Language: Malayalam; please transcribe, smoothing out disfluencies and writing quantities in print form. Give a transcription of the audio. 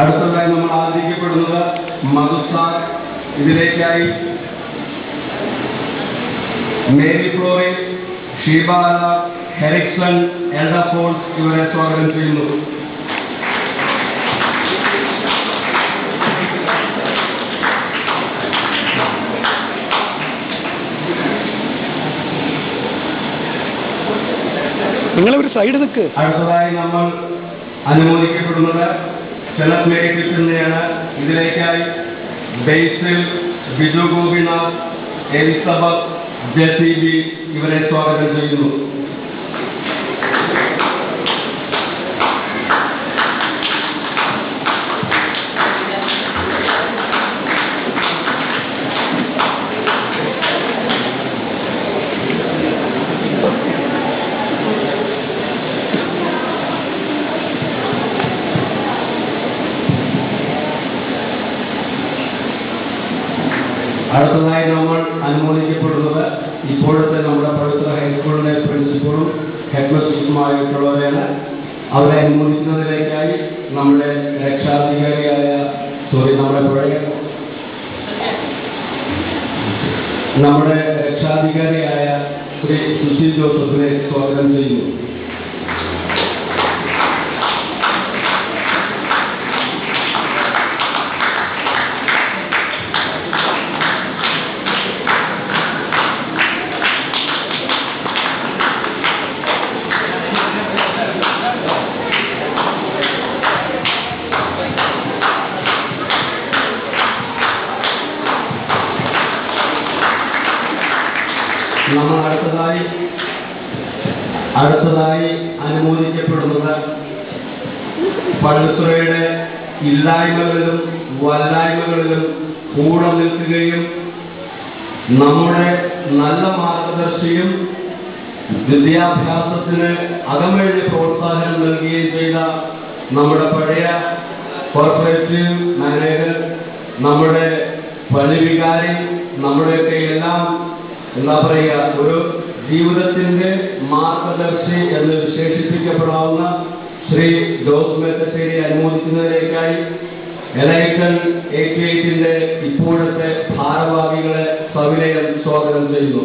അടുത്തതായി നമ്മൾ ആദരിക്കപ്പെടുന്നത് മധുസാർ. ഇതിലേക്കായി മേരി ഫ്ലോറിൻ, ഷീബാല, ഹെറിക്സൺ, എൽഡഫോൺസ് ഇവരെ സ്വാഗതം ചെയ്യുന്നു. നിങ്ങളൊരു സൈഡ് നിൽക്ക്. അടുത്തതായി നമ്മൾ അനുമോദിക്കപ്പെടുന്നത് സെനറ്റ് മേരിപ്പിക്കുന്നതാണ്. ഇതിലേക്കായി ബേസിൽ, ബിജു ഗോപിനാഥ്, എലിസബത്ത്, ജെസിബി ഇവരെ സ്വാഗതം ചെയ്യുന്നു. അടുത്തതായി നമ്മൾ അനുമോദിക്കപ്പെടുന്നത് ഇപ്പോഴത്തെ നമ്മുടെ പവിത്ര ഹൈസ്കൂളിലെ പ്രിൻസിപ്പളും ഹെഡ് മിസ്ട്രസുമായിട്ടുള്ളവരെയാണ്. അവരെ അനുമോദിക്കുന്നതിലേക്കായി നമ്മുടെ രക്ഷാധികാരിയായ ശ്രീ സുശീൽ ജോസഫിനെ സ്വാഗതം ചെയ്യുന്നു. നമ്മൾ അടുത്തതായി അനുമോദിക്കപ്പെടുന്നത് പള്ളിത്തുറയുടെ ഇല്ലായ്മകളിലും വല്ലായ്മകളിലും കൂടെ നിൽക്കുകയും നമ്മുടെ നല്ല മാർഗദർശിയും വിദ്യാഭ്യാസത്തിന് അകമഴിഞ്ഞ് പ്രോത്സാഹനം നൽകുകയും ചെയ്ത നമ്മുടെ പഴയ കോർപ്പറേറ്റീവ് മാനേജർ, നമ്മുടെ പള്ളി വികാരി, നമ്മുടെയൊക്കെ എല്ലാം എന്താ പറയുക, ഒരു ജീവിതത്തിന്റെ മാർഗദർശി എന്ന് വിശേഷിപ്പിക്കപ്പെടാവുന്ന ശ്രീ ജോസ് മേത്തശ്ശേരി അനുമോദിക്കുന്നതിലേക്കായി എലൈക്കൺ 88 ഇപ്പോഴത്തെ ഭാരവാഹികളെ സവിനയം സ്വാഗതം ചെയ്യുന്നു.